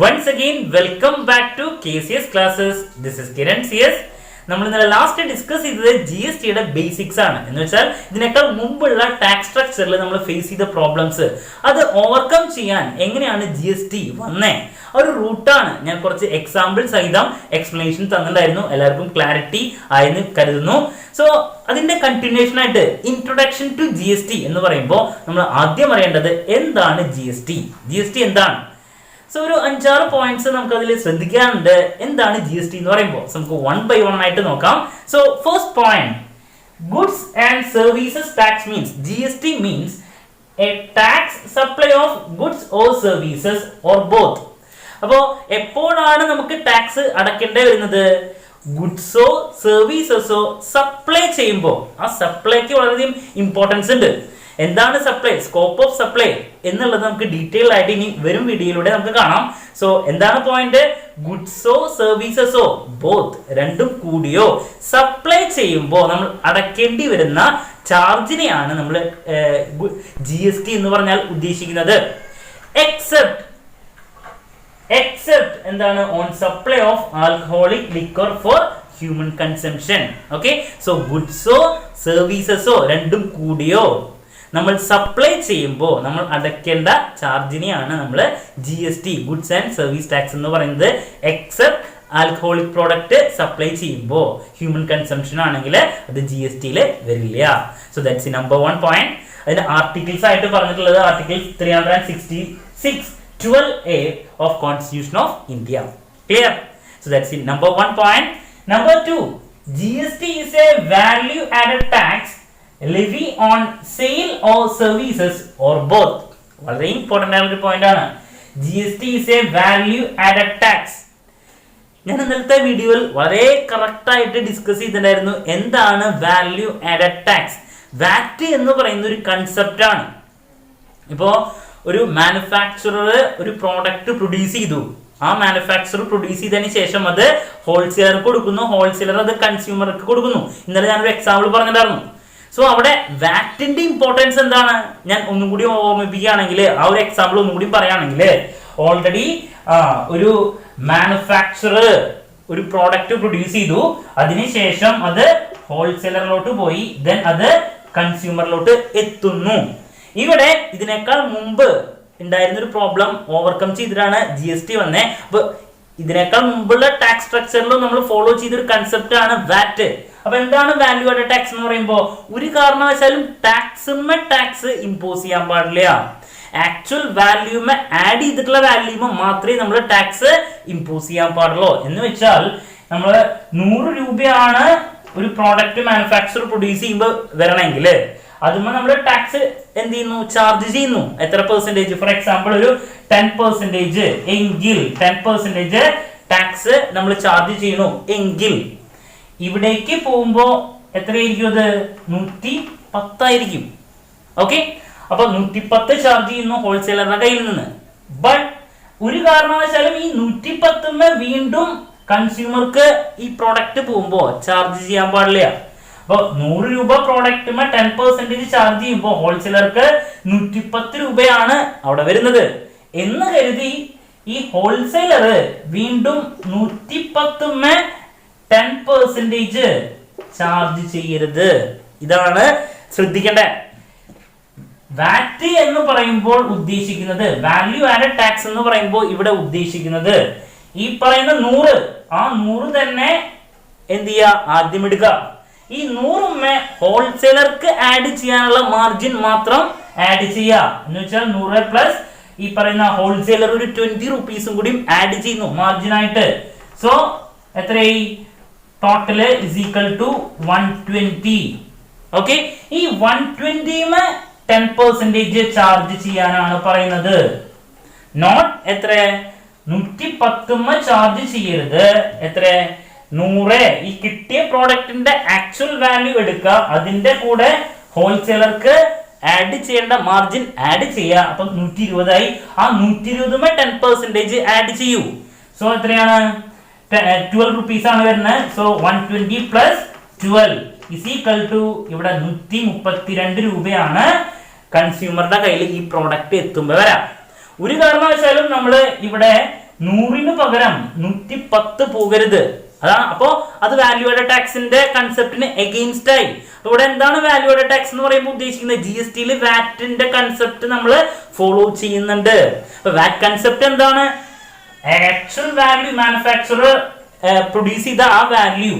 Once again, welcome back to KCS classes. This is Kiran CS. നമ്മൾ ഇന്നലെ last discuss ചെയ്തത് GSTയുടെ basics ആണ്. എന്ന് വെച്ചാൽ ഇതിനേക്കാൾ മുമ്പുള്ള ടാക്സ് സ്ട്രക്ചറിൽ നമ്മൾ ഫേസ് ചെയ്ത പ്രോബ്ലംസ് അത് ഓവർകം ചെയ്യാൻ എങ്ങനെയാണ് GST വന്നേ ഒരു റൂട്ടാണ്. ഞാൻ കുറച്ച് എക്സാമ്പിൾ സഹിതം എക്സ്പ്ലനേഷൻ തന്നിട്ടുണ്ടായിരുന്നു. എല്ലാവർക്കും ക്ലാരിറ്റി ആയെന്ന് കരുതുന്നു. സോ അതിന്റെ കണ്ടിന്യൂഷൻ ആയിട്ട് ഇൻട്രൊഡക്ഷൻ ടു GST എന്ന് പറയുമ്പോൾ നമ്മൾ ആദ്യം അറിയേണ്ടത് എന്താണ് GST എന്താണ്. സോ ഒരു 5-6 പോയിന്റ്സ് നമുക്ക് അതിൽ ശ്രദ്ധിക്കാനുണ്ട്. എന്താണ് GST എന്ന് പറയുമ്പോൾ നമുക്ക് 1 by 1 ആയിട്ട് നോക്കാം. So first point, goods and services tax means GST means A tax supply of goods or services or both. അപ്പോൾ എപ്പോഴാണ് നമുക്ക് ടാക്സ് അടക്കേണ്ടി വരുന്നത്? ഗുഡ്സോ സർവീസസോ സപ്ലൈ ചെയ്യുമ്പോൾ. ആ സപ്ലൈക്ക് വളരെയധികം ഇമ്പോർട്ടൻസ് ഉണ്ട്. എന്താണ് സപ്ലൈ, സ്കോപ്പ് ഓഫ് സപ്ലൈ എന്നുള്ളത് നമുക്ക് ഡീറ്റെയിൽ ആയിട്ട് ഇനി വരും വീഡിയോയിലൂടെ നമുക്ക് കാണാം. സോ എന്താണ് പോയിന്റ്? ഗുഡ്സോ സർവീസസോ ബോത്ത് രണ്ടും കൂടിയോ സപ്ലൈ ചെയ്യുമ്പോൾ നമ്മൾ അടക്കേണ്ടി വരുന്ന ചാർജിനെയാണ് നമ്മൾ GST എന്ന് പറഞ്ഞാൽ ഉദ്ദേശിക്കുന്നത്. എക്സെപ്റ്റ് എന്താണ്? On supply of alcoholic liquor for human consumption. Okay, so ഗുഡ്സോ സർവീസസോ രണ്ടും കൂടിയോ നമ്മൾ സപ്ലൈ ചെയ്യുമ്പോൾ നമ്മൾ അടയ്ക്കേണ്ട ചാർജിനെയാണ് നമ്മൾ GST, goods and service tax എന്ന് പറയുന്നത്. എക്സെപ്റ്റ് ആൽക്കഹോളിക് പ്രോഡക്റ്റ് സപ്ലൈ ചെയ്യുമ്പോൾ ഹ്യൂമൻ കൺസംഷൻ ആണെങ്കിൽ അത് GSTയിൽ വരില്ല. So that's number 1 point. അതിന്റെ ആർട്ടിക്കിൾസ് ആയിട്ട് പറഞ്ഞിട്ടുള്ളത് article 366(12)(a) of constitution of India. Clear? So that's number 1 point. Number 2, GST is a value added tax levy on sale or services or both. വളരെ important ആയ ഒരു point ആണ്. GST is a value added tax. ഞാൻ ഇന്നലത്തെ വീഡിയോയിൽ വളരെ correct ആയിട്ട് discuss ചെയ്തിട്ടുണ്ടായിരുന്നു എന്താണ് വാല്യൂ ആഡഡ് ടാക്സ്. വാറ്റ് എന്ന് പറയുന്ന ഒരു കൺസെപ്റ്റ് ആണ്. ഇപ്പോ ഒരു മാനുഫാക്ചറർ ഒരു പ്രോഡക്റ്റ് പ്രൊഡ്യൂസ് ചെയ്തു. ആ മാനുഫാക്ചർ പ്രൊഡ്യൂസ് ചെയ്തതിന് ശേഷം അത് ഹോൾസെയിലർക്ക് കൊടുക്കുന്നു, ഹോൾസെയിലർ അത് കൺസ്യൂമർക്ക് കൊടുക്കുന്നു. ഇന്നലെ ഞാനൊരു എക്സാമ്പിൾ പറഞ്ഞിട്ടുണ്ടായിരുന്നു. സോ അവിടെ വാറ്റിന്റെ ഇമ്പോർട്ടൻസ് എന്താണ് ഞാൻ ഒന്നും കൂടി ഓർമ്മിപ്പിക്കുകയാണെങ്കിൽ, ആ ഒരു എക്സാമ്പിൾ ഒന്നും കൂടി പറയുകയാണെങ്കിൽ, ഓൾറെഡി ഒരു മാനുഫാക്ചറർ ഒരു പ്രോഡക്റ്റ് പ്രൊഡ്യൂസ് ചെയ്തു, അതിനുശേഷം അത് ഹോൾസെയിലറിലോട്ട് പോയി, ദെൻ അത് കൺസ്യൂമറിലോട്ട് എത്തുന്നു. ഇവിടെ ഇതിനേക്കാൾ മുമ്പ് ഉണ്ടായിരുന്ന ഒരു പ്രോബ്ലം ഓവർകം ചെയ്തിട്ടാണ് GST വന്നേ. അപ്പൊ ഇതിനേക്കാൾ മുമ്പുള്ള ടാക്സ് സ്ട്രക്ചറിലും നമ്മൾ ഫോളോ ചെയ്തൊരു കൺസെപ്റ്റ് ആണ് വാറ്റ്. അപ്പൊ എന്താണ് വാല്യൂ ആഡഡ് ടാക്സ് എന്ന് പറയുമ്പോൾ? ഒരു കാരണവശാലും ടാക്സ് ഇമ്പോസ് ചെയ്യാൻ പാടില്ല. ആക്ച്വൽ വാല്യൂമെ ആഡ് ചെയ്തിട്ടുള്ള വാല്യൂമെ മാത്രമേ നമ്മൾ ടാക്സ് ഇമ്പോസ് ചെയ്യാൻ പാടുള്ളൂ. എന്ന് വെച്ചാൽ നമ്മൾ 100 രൂപയാണ് ഒരു പ്രോഡക്റ്റ് മാനുഫാക്ചർ പ്രൊഡ്യൂസ് ചെയ്യുമ്പോൾ വരണമെങ്കിൽ അതുമ്പോൾ നമ്മൾ ടാക്സ് എന്ത് ചെയ്യുന്നു? ചാർജ് ചെയ്യുന്നു. എത്ര പെർസെന്റേജ്? ഫോർ എക്സാമ്പിൾ ഒരു 10% എങ്കിൽ 10% ടാക്സ് നമ്മൾ ചാർജ് ചെയ്യണു എങ്കിൽ ഇവിടേക്ക് പോകുമ്പോ എത്രയായിരിക്കും? അത് 110 ആയിരിക്കും. ഓക്കെ, അപ്പൊ 110 ചാർജ് ചെയ്യുന്നു ഹോൾസെയിലറുടെ കയ്യിൽ നിന്ന്. ബട്ട് ഒരു കാരണവശാലും ഈ 110 വീണ്ടും കൺസ്യൂമർക്ക് ഈ പ്രോഡക്റ്റ് പോകുമ്പോ ചാർജ് ചെയ്യാൻ പാടില്ല. അപ്പൊ 100 രൂപ പ്രോഡക്റ്റ് 10% ചാർജ് ചെയ്യുമ്പോൾ ഹോൾസെയിലർക്ക് 110 രൂപയാണ് അവിടെ വരുന്നത് എന്ന് കരുതി ഈ ഹോൾസെയിലർ വീണ്ടും 110 10% ചാർജ് ചെയ്യരുത്. ഇതാണ് ശ്രദ്ധിക്കേണ്ടത്. വാറ്റ് എന്ന് പറയുമ്പോൾ ഉദ്ദേശിക്കുന്നത്, വാല്യൂ ആഡഡ് ടാക്സ് എന്ന് പറയുമ്പോൾ ഇവിടെ ഉദ്ദേശിക്കുന്നത് ഈ പറയുന്ന 100, ആ 100 തന്നെ എന്ത് ചെയ്യുക? ആദ്യം എടുക്കുക. ഈ 100 ഹോൾസെയിലർക്ക് ആഡ് ചെയ്യാനുള്ള മാർജിൻ മാത്രം ആഡ് ചെയ്യുക. എന്ന് വെച്ചാൽ 100 പ്ലസ് ഈ പറയുന്ന ഹോൾസെയിലർ ഒരു 20 rupees കൂടി ആഡ് ചെയ്യുന്നു മാർജിൻ ആയിട്ട്. സോ എത്രയായി? Total is equal to 120. Okay, ഈ 120 10% ചാർജ് ചെയ്യാനാണ് പറയുന്നത്. നോട്ട് എത്ര? 110 ചാർജ് ചെയ്യരുത്. എത്ര? 100. ഈ കിട്ടിയ പ്രോഡക്റ്റിന്റെ ആക്ച്വൽ വാല്യൂ എടുക്കുക, അതിന്റെ കൂടെ ഹോൾസെയിലർക്ക് ആഡ് ചെയ്യേണ്ട മാർജിൻ ആഡ് ചെയ്യുക. അപ്പൊ 120 ആയി. ആ 120 10% ആഡ് ചെയ്യൂ. സോ എത്രയാണ്? 12 rupees ആണ് വരുന്നത്. So 120 plus 12 is equal to ഇവിടെ 132 രൂപയാണ് കൺസ്യൂമറുടെ കയ്യിൽ ഈ പ്രോഡക്റ്റ് എത്തുമ്പോൾ വരാം. ഒരു കാരണവശാലും നമ്മൾ ഇവിടെ 100 പകരം 110 പോകരുത്. അതാണ്. അപ്പോ അത് വാല്യൂ ആഡഡ് ടാക്സിന്റെ കൺസെപ്റ്റിന് എഗെയിൻസ്റ്റ് ആയി. അപ്പൊ ഇവിടെ എന്താണ് വാല്യൂ ആഡഡ് ടാക്സ് എന്ന് പറയുമ്പോൾ ഉദ്ദേശിക്കുന്നത്? GST വാറ്റിന്റെ കൺസെപ്റ്റ് നമ്മൾ ഫോളോ ചെയ്യുന്നുണ്ട്. അപ്പൊ വാറ്റ് കൺസെപ്റ്റ് എന്താണ്? ആക്ച്വൽ വാല്യൂ മാനുഫാക്ചറർ പ്രൊഡ്യൂസ് ചെയ്ത ആ വാല്യൂ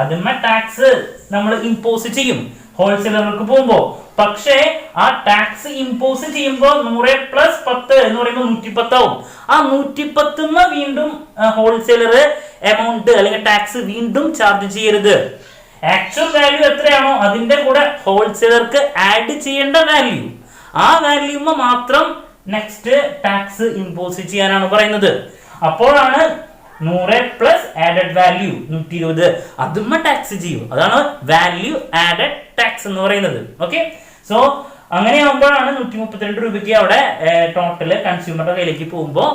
അതിന്മേ ടാക്സ് നമ്മൾ ഇമ്പോസ് ചെയ്യും ഹോൾസെയിലർക്ക് പോകുമ്പോ. പക്ഷേ ആ ടാക്സ് ഇമ്പോസ് ചെയ്യുമ്പോൾ 100 + 10 എന്ന് പറയുമ്പോൾ 110 ആവും. ആ 110 വീണ്ടും ഹോൾസെയിലർ എമൗണ്ട് അല്ലെങ്കിൽ ടാക്സ് വീണ്ടും ചാർജ് ചെയ്യരുത്. ആക്ച്വൽ വാല്യൂ എത്രയാണോ അതിന്റെ കൂടെ ഹോൾസെയിലർക്ക് ആഡ് ചെയ്യേണ്ട വാല്യൂ, ആ വാല്യൂമ മാത്രം നെക്സ്റ്റ് ടാക്സ് ഇമ്പോസ് ചെയ്യാനാണ് പറയുന്നത്. അപ്പോഴാണ് 100 + ആഡഡ് വാല്യൂ 120 അതുമ്മ ടാക്സ് ചെയ്യും. അതാണ് വാല്യൂ ആഡഡ് ടാക്സ് എന്ന് പറയുന്നത്. ഓക്കെ, സോ അങ്ങനെ ആകുമ്പോഴാണ് 132 രൂപയ്ക്ക് അവിടെ ടോട്ടല് കൺസ്യൂമറുടെ കയ്യിലേക്ക് പോകുമ്പോൾ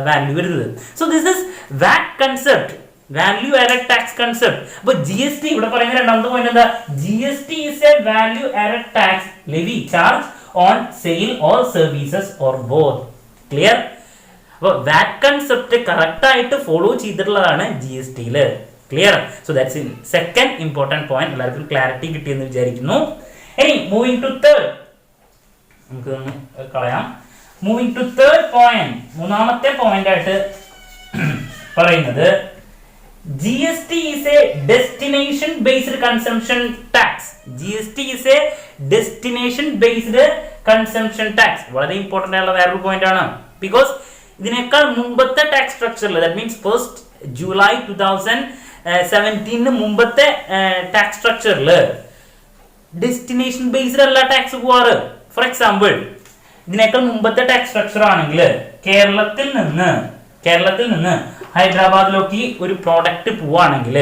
വാല്യൂ വരുന്നത്. So this is VAT concept, value added tax concept. അപ്പൊ GST ഇവിടെ പറയുന്ന രണ്ടാമത്തെ പോയിന്റ് എന്താ? GST is a value added tax levy charge on sale or services or both. Clear? അപ്പൊ വാറ്റ് കൺസെപ്റ്റ് കറക്റ്റ് ആയിട്ട് ഫോളോ ചെയ്തിട്ടുള്ളതാണ് GST-ല്. Clear? So that's in second important point. എല്ലാവർക്കും ക്ലാരിറ്റി കിട്ടിയെന്ന് വിചാരിക്കുന്നു. ഇനി മൂവിംഗ് ടു തേർഡ്, നമുക്ക് കളയാം. മൂവിംഗ് ടു തേർഡ് പോയിന്റ്, മൂന്നാമത്തെ പോയിന്റ് ആയിട്ട് പറയുന്നത് GST is a destination based consumption tax. GST is a destination based consumption tax. വളരെ ഇമ്പോർട്ടന്റ് ആയിട്ടുള്ള വേറൊരു പോയിന്റ് ആണ്. ബിക്കോസ് ഇതിനേക്കാൾ മുമ്പത്തെ ടാക്സ് സ്ട്രക്ചറിൽ, ദാറ്റ് മീൻസ് 1st July 2017 മുമ്പത്തെ ടാക്സ് സ്ട്രക്ചറിൽ ഡെസ്റ്റിനേഷൻ ബേസ്ഡ് അല്ല ടാക്സ് പോവാറ്. ഫോർ എക്സാമ്പിൾ, ഇതിനേക്കാൾ മുമ്പത്തെ ടാക്സ് സ്ട്രക്ചർ ആണെങ്കിൽ കേരളത്തിൽ നിന്ന് ഹൈദരാബാദിലേക്ക് ഒരു പ്രോഡക്റ്റ് പോവാണെങ്കിൽ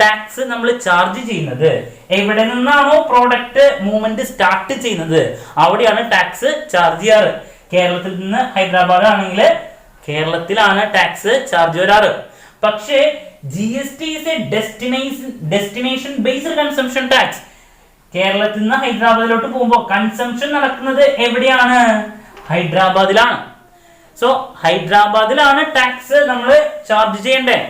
ടാക്സ് നമ്മൾ ചാർജ് ചെയ്യുന്നത് എവിടെ നിന്നാണോ പ്രോഡക്റ്റ് മൂവ്മെന്റ് സ്റ്റാർട്ട് ചെയ്യുന്നത് അവിടെയാണ് ടാക്സ് ചാർജ് ചെയ്യാറ്. കേരളത്തിൽ നിന്ന് ഹൈദരാബാദ് ആണെങ്കിൽ കേരളത്തിലാണ് ടാക്സ് ചാർജ് വരാറ്. പക്ഷേ GST is a destination based consumption tax. കേരളത്തിൽ നിന്ന് ഹൈദരാബാദിലോട്ട് പോകുമ്പോൾ കൺസംഷൻ നടക്കുന്നത് എവിടെയാണ്? ഹൈദരാബാദിലാണ്. സോ ഹൈദരാബാദിലാണ് ടാക്സ് നമ്മൾ ചാർജ് ചെയ്യേണ്ടത്.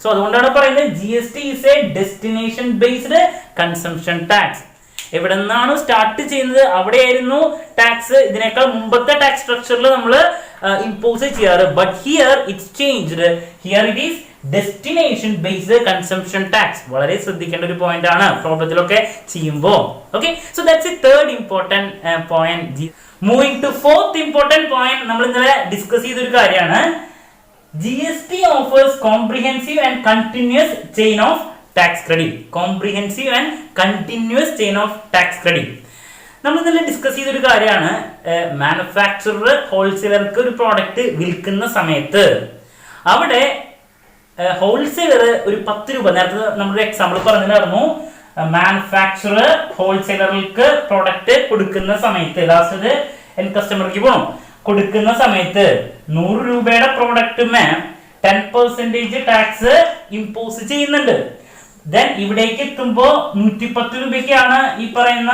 സോ അതുകൊണ്ടാണ് പറയുന്നത് GST is a destination based consumption tax. എവിടെ നിന്നാണ് സ്റ്റാർട്ട് ചെയ്യുന്നത് അവിടെയായിരുന്നു ടാക്സ് ഇതിനേക്കാൾ മുമ്പത്തെ ടാക്സ് സ്ട്രക്ചറിൽ നമ്മൾ ഇമ്പോസ് ചെയ്യാറ്. But here it's changed. Here it is destination based consumption tax. വളരെ ശ്രദ്ധിക്കേണ്ട ഒരു പോയിന്റ് ആണ് പ്രോബ്ലത്തിലൊക്കെ ചെയ്യുമ്പോൾ. Okay, so that's a third important point. Moving to fourth important point, നമ്മൾ ഇന്നലെ ഡിസ്കസ് ചെയ്തൊരു കാര്യമാണ്. GST offers comprehensive and continuous chain of tax credit. Comprehensive and continuous chain of tax credit നമ്മൾ ഇന്നലെ ഡിസ്കസ് ചെയ്തൊരു കാര്യമാണ്. മാനുഫാക്ചറർ ഹോൾസെയിലർക്ക് ഒരു product വിൽക്കുന്ന സമയത്ത് അവിടെ ഹോൾസെയിലർ ഒരു 10 രൂപ, നേരത്തെ നമ്മുടെ എക്സാമ്പിൾ പറഞ്ഞിട്ടുണ്ടായിരുന്നു, മാനുഫാക്ചറർ ഹോൾസെയിലർക്ക് പ്രോഡക്റ്റ് കൊടുക്കുന്ന സമയത്ത് ലാസ്റ്റ് എൻ കസ്റ്റമർക്ക് പോകണം കൊടുക്കുന്ന സമയത്ത് 100 രൂപയുടെ പ്രോഡക്റ്റുമേ 10% ടാക്സ് ഇമ്പോസ് ചെയ്യുന്നുണ്ട്. ദെൻ ഇവിടേക്ക് എത്തുമ്പോ 110 രൂപയ്ക്കാണ് ഈ പറയുന്ന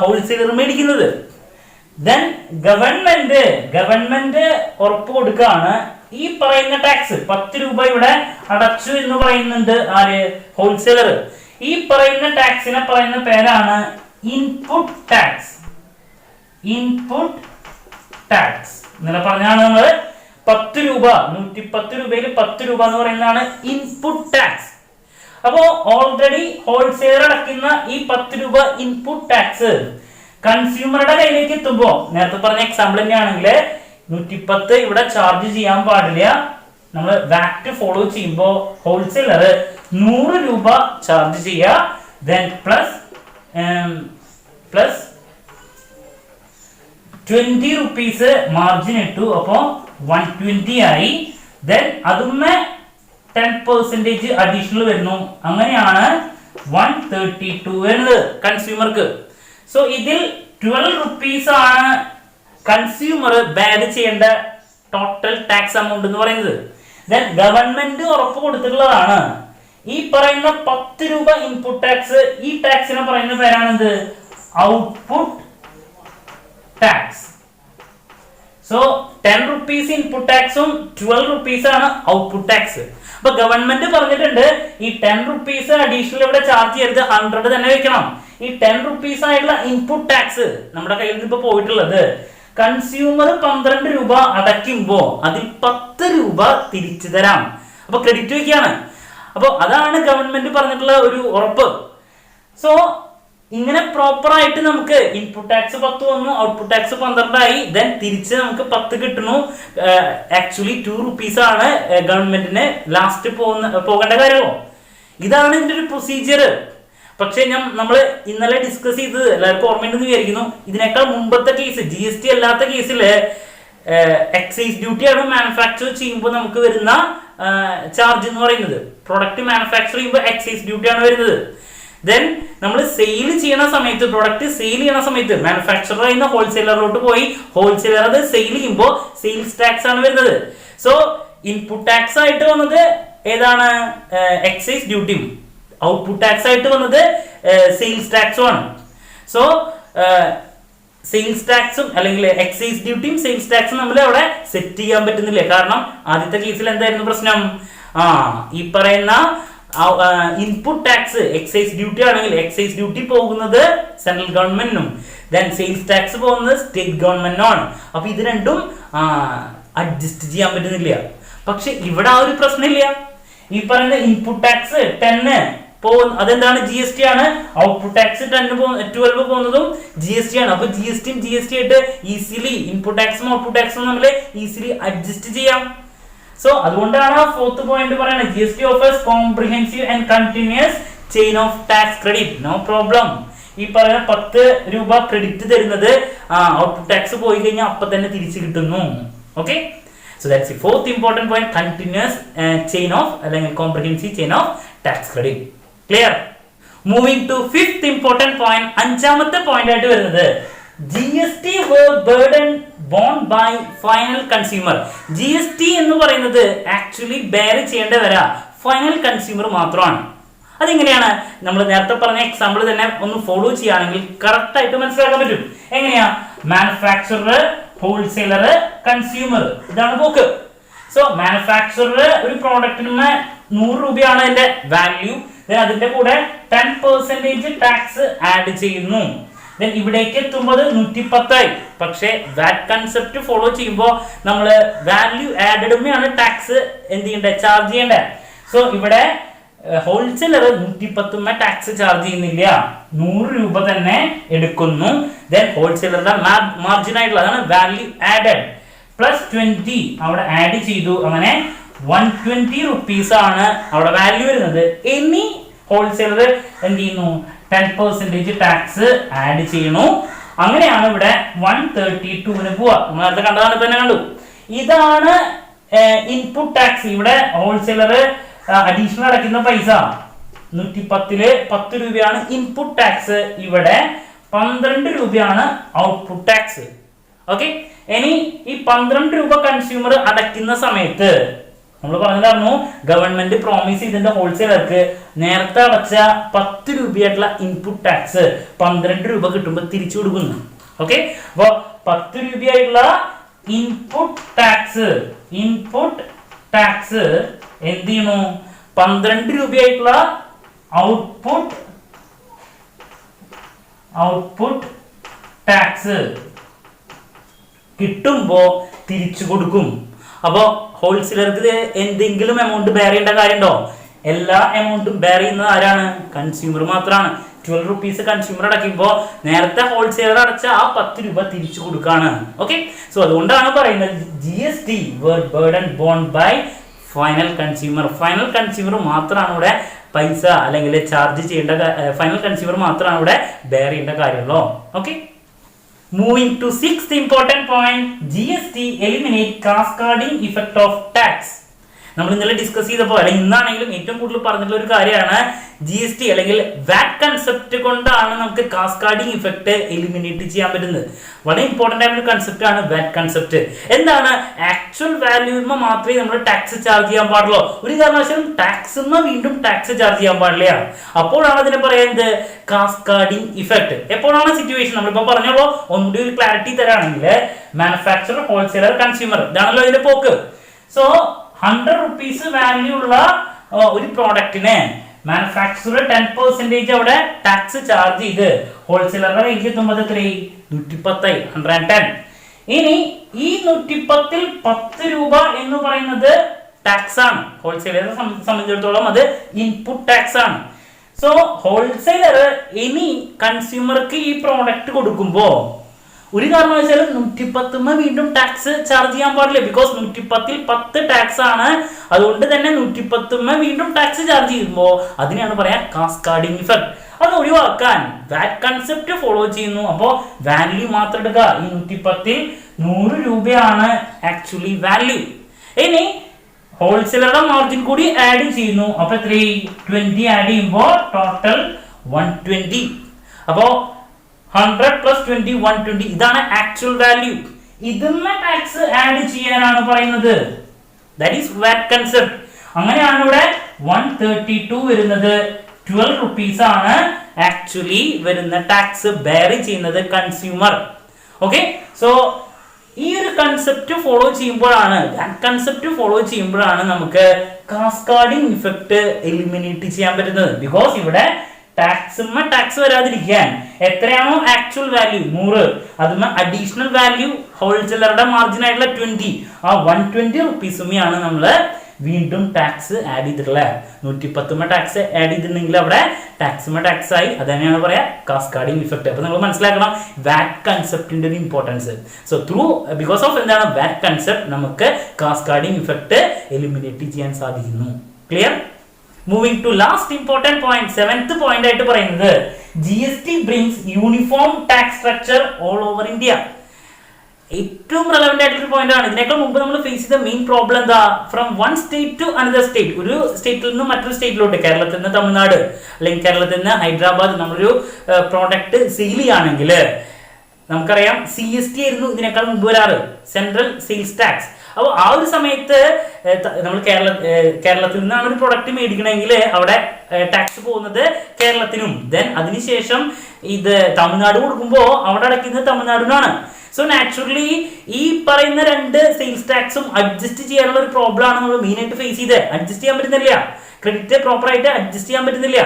ഹോൾസെയിലർ മേടിക്കുന്നത്. ദെൻ ഗവൺമെന്റ് ഉറപ്പ് കൊടുക്കുകയാണ് ഈ പറയുന്ന ടാക്സ് 10 രൂപ ഇവിടെ അടച്ചു എന്ന് പറയുന്നുണ്ട് ആര്? ഹോൾസെയിലർ. ഈ പറയുന്ന ടാക്സിനെ പറയുന്ന പേരാണ് ഇൻപുട്ട് ടാക്സ്. ഇൻപുട്ട് ടാക്സ് ഇന്നലെ പറഞ്ഞാണ് നമ്മൾ 10 രൂപ, 110 രൂപയിൽ 10 രൂപ എന്ന് പറയുന്നതാണ് ഇൻപുട്ട് ടാക്സ്. അപ്പോ ഓൾറെഡി ഹോൾസെയിലർ അടക്കുന്ന ഈ 10 രൂപ ഇൻപുട്ട് ടാക്സ് കൺസ്യൂമറുടെ കയ്യിലേക്ക് എത്തുമ്പോ നേരത്തെ പറഞ്ഞ എക്സാമ്പിൾ തന്നെയാണെങ്കിൽ 110 ഇവിടെ ചാർജ് ചെയ്യാൻ പാടില്ല. നമ്മൾ വാറ്റ് ഫോളോ ചെയ്യുമ്പോൾ ഹോൾസെയിലർ 100 രൂപ ചാർജ് ചെയ്യുക. ദെൻ പ്ലസ് 20 റുപ്പീസ് മാർജിൻ ഇട്ടു, അപ്പോ 120 ആയി. ദെൻ അതുമ്മേ 10% അഡീഷണൽ വരുന്നു. അങ്ങനെയാണ് 132 വരുന്നത് കൺസ്യൂമർക്ക്. സോ ഇതിൽ 12 റുപ്പീസ് ആണ് കൺസ്യൂമർ ബാഡ് ചെയ്യേണ്ട ടോട്ടൽ ടാക്സ് എമൗണ്ട് എന്ന് പറയുന്നത്. ദെൻ ഗവൺമെന്റ് ഉറപ്പ് കൊടുത്തിട്ടുള്ളതാണ് ഈ പറയുന്ന 10 രൂപ ഇൻപുട്ട് ടാക്സ്. ഈ ടാക്സിനെ പറയുന്ന പേരാണെന്ത്? Output tax. So 10 rupees input ടാക്സും 12 റുപ്പീസ് ആണ് ഔട്ട്പുട്ട് ടാക്സ്. അപ്പൊ ഗവൺമെന്റ് പറഞ്ഞിട്ടുണ്ട് ഈ 10 റുപ്പീസ് അഡീഷണൽ ഇവിടെ ചാർജ് ചെയ്യരുത്, 100 തന്നെ വെക്കണം. ഈ 10 റുപ്പീസ് ആയിട്ടുള്ള ഇൻപുട്ട് ടാക്സ് നമ്മുടെ കയ്യിൽ നിന്ന് ഇപ്പൊ പോയിട്ടുള്ളത് കൺസ്യൂമർ 12 രൂപ അടയ്ക്കുമ്പോ അതിൽ 10 രൂപ തിരിച്ചു തരാം. അപ്പൊ ക്രെഡിറ്റ് വെക്കുകയാണ്. അപ്പൊ അതാണ് ഗവൺമെന്റ് പറഞ്ഞിട്ടുള്ള ഒരു ഉറപ്പ്. സോ ഇങ്ങനെ പ്രോപ്പർ ആയിട്ട് നമുക്ക് ഇൻപുട്ട് ടാക്സ് 10 വന്നു, ഔട്ട്പുട്ട് ടാക്സ് 12 ആയി, ദെൻ തിരിച്ച് നമുക്ക് 10 കിട്ടുന്നു. ആക്ച്വലി 2 റുപ്പീസ് ആണ് ഗവൺമെന്റിന് ലാസ്റ്റ് പോകേണ്ട കാര്യമോ. ഇതാണ് ഇതിന്റെ ഒരു പ്രൊസീജിയർ. പക്ഷെ നമ്മൾ ഇന്നലെ ഡിസ്കസ് ചെയ്തത് എല്ലാവർക്കും ഓർമ്മയുണ്ടെന്ന് വിചാരിക്കുന്നു. ഇതിനേക്കാൾ മുമ്പത്തെ കേസ് GST അല്ലാത്ത കേസിൽ എക്സൈസ് ഡ്യൂട്ടി ആണ് മാനുഫാക്ചർ ചെയ്യുമ്പോൾ നമുക്ക് വരുന്ന ചാർജ് എന്ന് പറയുന്നത്. പ്രൊഡക്റ്റ് മാനുഫാക്ചർ ചെയ്യുമ്പോൾ എക്സൈസ് ഡ്യൂട്ടി ആണ് വരുന്നത്. ദെൻ നമ്മൾ സെയിൽ ചെയ്യണ സമയത്ത്, പ്രൊഡക്റ്റ് സെയിൽ ചെയ്യണ സമയത്ത് മാനുഫാക്ചറർ ചെയ്യുന്ന ഹോൾസെയിലറിലോട്ട് പോയി ഹോൾസെയിലർ അത് സെയിൽ ചെയ്യുമ്പോൾ സെയിൽസ് ടാക്സ് ആണ് വരുന്നത്. സോ ഇൻപുട്ട് ടാക്സ് ആയിട്ട് വന്നത് ഏതാണ്? എക്സൈസ് ഡ്യൂട്ടിയും ഔട്ട്പുട്ട് ടാക്സ് ആയിട്ട് വന്നത് സെയിൽസ് ടാക്സും ആണ്. സോ സെയിൽസ് ടാക്സും അല്ലെങ്കിൽ എക്സൈസ് ഡ്യൂട്ടിയും സെയിൽസ് ടാക്സും നമ്മൾ അവിടെ സെറ്റ് ചെയ്യാൻ പറ്റുന്നില്ല. കാരണം ആദ്യത്തെ കേസിൽ എന്തായിരുന്നു പ്രശ്നം? ഈ പറയുന്ന ഇൻപുട്ട് ടാക്സ് എക്സൈസ് ഡ്യൂട്ടി ആണെങ്കിൽ എക്സൈസ് ഡ്യൂട്ടി പോകുന്നത് സെൻട്രൽ ഗവൺമെന്റിനും ദെൻ സെയിൽസ് ടാക്സ് പോകുന്നത് സ്റ്റേറ്റ് ഗവൺമെന്റിനുമാണ്. അപ്പൊ ഇത് രണ്ടും അഡ്ജസ്റ്റ് ചെയ്യാൻ പറ്റുന്നില്ല. പക്ഷെ ഇവിടെ ആ ഒരു പ്രശ്നമില്ല. ഈ പറയുന്ന ഇൻപുട്ട് ടാക്സ് 10 പോകും, അതെന്താണ്? GST ആണ്. ഔട്ട്പുട്ട് ടാക്സ് 12 പോകുന്നതും GST ആണ്. അപ്പൊ GST ആയിട്ട് ഈസിലി ഇൻപുട്ട് ടാക്സും ഔട്ട്പുട്ട് ടാക്സും നമ്മൾ ഈസിലി അഡ്ജസ്റ്റ് ചെയ്യാം. സോ അതുകൊണ്ടാണ് ഫോർത്ത് പോയിന്റ് പറയുന്നത് GST offers comprehensive and continuous chain of tax credit, no problem. ഈ പറയുന്ന 10 രൂപ ക്രെഡിറ്റ് തരുന്നത് ഔട്ട്പുട്ട് ടാക്സ് പോയി കഴിഞ്ഞാൽ അപ്പൊ തന്നെ തിരിച്ചു കിട്ടുന്നു. Okay, so that's the fourth important point, continuous chain of അല്ലെങ്കിൽ comprehensive chain of tax credit. Clear? Moving to fifth important point, അഞ്ചാമത്തെ പോയിന്റ് ആയിട്ട് വരുന്നത് GST burden borne by final consumer. GST എന്ന് പറയുന്നത് ആക്ച്വലി ബെയർ ചെയ്യേണ്ട വര final consumer മാത്രമാണ്. അതെങ്ങനെയാണ്? നമ്മൾ നേരത്തെ പറഞ്ഞ എക്സാമ്പിൾ തന്നെ ഒന്ന് ഫോളോ ചെയ്യുകയാണെങ്കിൽ കറക്റ്റ് ആയിട്ട് മനസ്സിലാക്കാൻ പറ്റും. എങ്ങനെയാ? മാനുഫാക്ചറർ, ഹോൾസെയിലർ, കൺസ്യൂമർ, ഇതാണ് പോക്ക്. സോ മാനുഫാക്ചറർ ഒരു പ്രോഡക്റ്റിന് 100 രൂപയാണ് അതിന്റെ വാല്യൂ, അതിന്റെ കൂടെ 10% ടാക്സ് ആഡ് ചെയ്യുന്നു. ഇവിടേക്ക് എത്തുമ്പോൾ 110 ആയി. പക്ഷേ വാറ്റ് കൺസെപ്റ്റ് ഫോളോ ചെയ്യുമ്പോൾ നമ്മൾ വാല്യൂ ആഡഡുമാണ് ടാക്സ് എന്ത് ചെയ്യേണ്ടത്? ചാർജ് ചെയ്യേണ്ടത്. സോ ഇവിടെ ഹോൾസെയിലർ 110 ടാക്സ് ചാർജ് ചെയ്യുന്നില്ല, 100 രൂപ തന്നെ എടുക്കുന്നു. ദെൻ ഹോൾസെയിലറുടെ മാർജിൻ ആയിട്ടുള്ള അതാണ് വാല്യൂ ആഡഡ് പ്ലസ് 20 അവിടെ ആഡ് ചെയ്തു. അങ്ങനെ 120 റുപ്പീസ് ആണ് അവിടെ വാല്യൂ വരുന്നത്. ഇനി ഹോൾസെയിലർ എന്ത് ചെയ്യുന്നു? 10% ടാക്സ് ആഡ് ചെയ്യണു. അങ്ങനെയാണ് ഇവിടെ 132 പോവാ. നേരത്തെ കണ്ടതാണ്, തന്നെ കണ്ടു. ഇതാണ് ഇൻപുട്ട് ടാക്സ്. ഇവിടെ ഹോൾസെയിലർ അഡീഷണൽ അടയ്ക്കുന്ന പൈസ 110 10 രൂപയാണ് ഇൻപുട്ട് ടാക്സ്. ഇവിടെ 12 രൂപയാണ് ഔട്ട്പുട്ട് ടാക്സ്. ഓക്കെ, ഇനി ഈ 12 രൂപ കൺസ്യൂമർ അടയ്ക്കുന്ന സമയത്ത് നമ്മൾ പറഞ്ഞിട്ടായിരുന്നു ഗവൺമെന്റ് പ്രോമിസ് ചെയ്തിന്റെ ഹോൾസെയിലർക്ക് നേരത്തെ അടച്ച 10 രൂപയായിട്ടുള്ള ഇൻപുട്ട് ടാക്സ് 12 രൂപ കിട്ടുമ്പോൾ തിരിച്ചു കൊടുക്കുന്നു. ഓക്കെ, അപ്പൊ 10 രൂപയായിട്ടുള്ള ഇൻപുട്ട് ടാക്സ് എന്ത് ചെയ്യുന്നു? 12 രൂപയായിട്ടുള്ള ഔട്ട്പുട്ട് ടാക്സ് കിട്ടുമ്പോ തിരിച്ചു കൊടുക്കും. അപ്പോ ഹോൾസെയിലർക്ക് എന്തെങ്കിലും എമൗണ്ട് ബെയർ ചെയ്യേണ്ട കാര്യമുണ്ടോ? എല്ലാ എമൗണ്ടും ബെയർ ചെയ്യുന്നത് ആരാണ്? കൺസ്യൂമർ മാത്രമാണ്. 12 റുപ്പീസ് കൺസ്യൂമർ അടയ്ക്കുമ്പോൾ നേരത്തെ ഹോൾസെയിലർ അടച്ച ആ 10 രൂപ തിരിച്ചു കൊടുക്കാണ്. ഓക്കെ, സോ അതുകൊണ്ടാണ് പറയുന്നത് GST burden borne by final consumer. Final consumer മാത്രമാണ് ഇവിടെ പൈസ അല്ലെങ്കിൽ ചാർജ് ചെയ്യേണ്ട, ഫൈനൽ കൺസ്യൂമർ മാത്രമാണ് ഇവിടെ ബെയർ ചെയ്യേണ്ട കാര്യമുള്ളൂ. Okay, moving to sixth important point, GST eliminate cascading effect of tax. നമ്മൾ ഇന്നലെ ഡിസ്കസ് ചെയ്തപ്പോൾ അല്ലെങ്കിൽ ഇന്നാണെങ്കിലും ഏറ്റവും കൂടുതൽ പറഞ്ഞിട്ടുള്ള ഒരു കാര്യമാണ് GST അല്ലെങ്കിൽ വാറ്റ് കൺസെപ്റ്റ് കൊണ്ടാണ് നമുക്ക് കാസ്കാഡിംഗ് ഇഫക്റ്റ് എലിമിനേറ്റ് ചെയ്യാൻ പറ്റുന്നത്. വളരെ ഇമ്പോർട്ടന്റ് ആയ ഒരു കൺസെപ്റ്റ് ആണ് വാറ്റ് കൺസെപ്റ്റ്. എന്താണ്? ആക്ച്വൽ വാല്യൂമ മാത്രമേ നമ്മൾ ടാക്സ് ചാർജ് ചെയ്യാൻ പാടുള്ളൂ. ഒരു കാരണവശാലും ടാക്സ് വീണ്ടും ടാക്സ് ചാർജ് ചെയ്യാൻ പാടില്ല. അപ്പോഴാണ് അതിനെ പറയുന്നത് കാസ്കാഡിംഗ് ഇഫക്റ്റ്. എപ്പോഴാണ് സിറ്റുവേഷൻ നമ്മളിപ്പോ പറഞ്ഞോളൂ, ഒന്നുകൂടി ഒരു ക്ലാരിറ്റി തരാണെങ്കിൽ മാനുഫാക്ചറർ, ഹോൾസെയിലർ, കൺസ്യൂമർ, ഇതാണല്ലോ ഇതിന്റെ പോക്ക്. സോ 100 rupees വാല്യൂ ഉള്ള ഒരു പ്രോഡക്റ്റിന് മാനുഫാക്ചറർ 10% അവിടെ ടാക്സ് ചാർജ് ചെയ്ത് ഹോൾസെയിലറുടെ കയ്യിൽ എത്തുമ്പോൾ 110 110. ഇനി ഈ 110ൽ 10 രൂപ എന്ന് പറയുന്നത് ടാക്സ് ആണ്. ഹോൾസെയിലറെ സംബന്ധിച്ചിടത്തോളം അത് ഇൻപുട്ട് ടാക്സ് ആണ്. സോ ഹോൾസെയിലർ ഇനി കൺസ്യൂമർക്ക് ഈ പ്രോഡക്റ്റ് കൊടുക്കുമ്പോ ഒരു കാരണവശാലും 110 വീണ്ടും ടാക്സ് ചാർജ് ചെയ്യാൻ പാടില്ല. ബിക്കോസ് 110ൽ 10 ടാക്സ് ആണ്. അതുകൊണ്ട് തന്നെ 110 വീണ്ടും ടാക്സ് ചാർജ് ചെയ്യുമ്പോൾ അതിനെയാണ് പറയാ കാസ്കാഡിംഗ് ഇഫക്റ്റ്. അത് ഒഴിവാക്കാൻ വാറ്റ് കൺസെപ്റ്റ് ഫോളോ ചെയ്യുന്നു. അപ്പോൾ വാല്യൂ മാത്രം എടുക്കുക. ഈ 110ൽ 100 രൂപയാണ് ആക്ച്വലി വാല്യൂ. ഇനി ഹോൾസെയിലറുടെ മാർജിൻ കൂടി ആഡ് ചെയ്യുന്നു. അപ്പൊ 20 ആഡ് ചെയ്യുമ്പോൾ ടോട്ടൽ 120. അപ്പോ 100 + 20 120. ഇതാണ് ആക്ച്വൽ വാല്യൂ. ഇതിന് ടാക്സ് ആഡ് ചെയ്യാനാണ് പറയുന്നത്. That is VAT concept. അങ്ങനെയാണ് ഇവിടെ 132 വരുന്നത്. 12 rupees ആണ് ആക്ച്വലി വരുന്ന ടാക്സ് ബെയർ ചെയ്യുന്നത് കൺസ്യൂമർ. ഓക്കെ, സോ ഈ ഒരു കൺസെപ്റ്റ് ഫോളോ ചെയ്യുമ്പോഴാണ് നമുക്ക് കാസ്കാഡിംഗ് ഇഫക്റ്റ് എലിമിനേറ്റ് ചെയ്യാൻ പറ്റുന്നത്. ബിക്കോസ് ഇവിടെ ടാക്സ് വരാതിരിക്കാൻ എത്രയാണോ ആക്ച്വൽ വാല്യൂ 100, അതും അഡീഷണൽ വാല്യൂ ഹോൾസെയിലറുടെ മാർജിൻ ആയിട്ടുള്ള 20, ആ 120 rupees-മാണ് നമ്മള് വീണ്ടും ടാക്സ് ആഡ് ചെയ്തിട്ടുള്ളത്. 110 ടാക്സ് ആഡ് ചെയ്തിട്ടുണ്ടെങ്കിൽ അവിടെ ടാക്സ് ആയി. അത് തന്നെയാണ് പറയാ കാസ്കാഡിംഗ് ഇഫക്റ്റ്. അപ്പൊ നമ്മൾ മനസ്സിലാക്കണം വാറ്റ് കൺസെപ്റ്റിന്റെ ഒരു ഇമ്പോർട്ടൻസ്. സോ ബിക്കോസ് ഓഫ് എന്താണ് വാറ്റ് കൺസെപ്റ്റ് നമുക്ക് കാസ്കാഡിംഗ് ഇഫക്റ്റ് എലിമിനേറ്റ് ചെയ്യാൻ സാധിക്കുന്നു. Clear? Moving to last important point, 7th point ആയിട്ട് പറയുന്നത് GST brings uniform tax structure all over India. ഏറ്റവും റെലവെന്റ് ആയിട്ടുള്ള പോയിന്റ് ആണ്. ഇതിനേക്കാൾ മുമ്പ് നമ്മൾ ഫേസ് ചെയ്ത മെയിൻ പ്രോബ്ലം എന്താ? From one state to another state, ഒരു സ്റ്റേറ്റിൽ നിന്ന് മറ്റൊരു സ്റ്റേറ്റിലോട്ട്, കേരളത്തിൽ നിന്ന് തമിഴ്നാട് അല്ലെങ്കിൽ കേരളത്തിൽ നിന്ന് ഹൈദരാബാദ് നമ്മളൊരു പ്രോഡക്റ്റ് സെയിൽ ചെയ്യുകയാണെങ്കിൽ നമുക്കറിയാം CST ആയിരുന്നു ഇതിനേക്കാൾ മുമ്പ് വരാറ്, സെൻട്രൽ സെയിൽസ് ടാക്സ്. അപ്പോൾ ആ ഒരു സമയത്ത് നമ്മൾ കേരളത്തിൽ നിന്നാണ് ഒരു പ്രൊഡക്റ്റ് മേടിക്കണമെങ്കിൽ അവിടെ ടാക്സ് പോകുന്നത് കേരളത്തിനും, ദെൻ അതിനുശേഷം ഇത് തമിഴ്നാട് കൊടുക്കുമ്പോൾ അവിടെ അടയ്ക്കുന്നത് തമിഴ്നാടിനാണ്. സോ നാച്ചുറലി ഈ പറയുന്ന 2 സെയിൽസ് ടാക്സും അഡ്ജസ്റ്റ് ചെയ്യാനുള്ള ഒരു പ്രോബ്ലം ആണ് നമ്മൾ മെയിൻ ആയിട്ട് ഫേസ് ചെയ്ത്. അഡ്ജസ്റ്റ് ചെയ്യാൻ പറ്റുന്നില്ല, ക്രെഡിറ്റ് പ്രോപ്പർ ആയിട്ട് അഡ്ജസ്റ്റ് ചെയ്യാൻ പറ്റുന്നില്ല.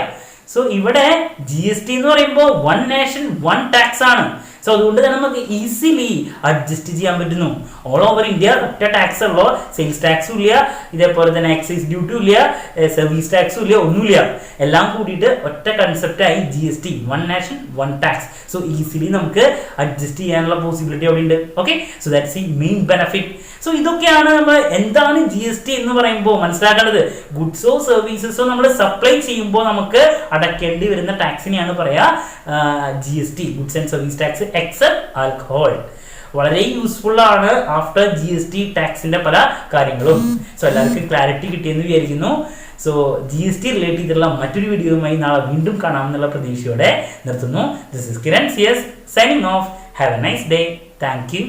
സോ ഇവിടെ GST എന്ന് പറയുമ്പോൾ 1 nation 1 tax ആണ്. സോ അതുകൊണ്ട് തന്നെ നമുക്ക് ഈസിലി അഡ്ജസ്റ്റ് ചെയ്യാൻ പറ്റുന്നു. ഓൾ ഓവർ ഇന്ത്യ ഒറ്റ ടാക്സ് ഉള്ളൂ, സെയിൽസ് ടാക്സും ഇല്ല, ഇതേപോലെ തന്നെ എക്സൈസ് ഡ്യൂട്ടിയും ഇല്ല, സർവീസ് ടാക്സും ഇല്ല, ഒന്നുമില്ല. എല്ലാം കൂടിയിട്ട് ഒറ്റ കൺസെപ്റ്റായി GST, 1 nation 1 tax. So easily നമുക്ക് അഡ്ജസ്റ്റ് ചെയ്യാനുള്ള പോസിബിലിറ്റി അവിടെ ഉണ്ട്. Okay, so that's the main benefit. So ഇതൊക്കെയാണ് നമ്മൾ എന്താണ് GST എന്ന് പറയുമ്പോൾ മനസ്സിലാക്കേണ്ടത്. ഗുഡ്സോ സർവീസസോ നമ്മൾ സപ്ലൈ ചെയ്യുമ്പോൾ നമുക്ക് അടയ്ക്കേണ്ടി വരുന്ന ടാക്സിനെയാണ് പറയാ GST, goods and service tax except alcohol. വളരെ യൂസ്ഫുൾ ആണ് ആഫ്റ്റർ GST ടാക്സിന്റെ പല കാര്യങ്ങളും. സോ എല്ലാവർക്കും ക്ലാരിറ്റി കിട്ടിയെന്ന് വിചാരിക്കുന്നു. സോ GST റിലേറ്റ് ചെയ്തിട്ടുള്ള മറ്റൊരു വീഡിയോയുമായി നാളെ വീണ്ടും കാണാമെന്നുള്ള പ്രതീക്ഷയോടെ നിർത്തുന്നു. This is Kiran CS signing off. Have a nice day. Thank U.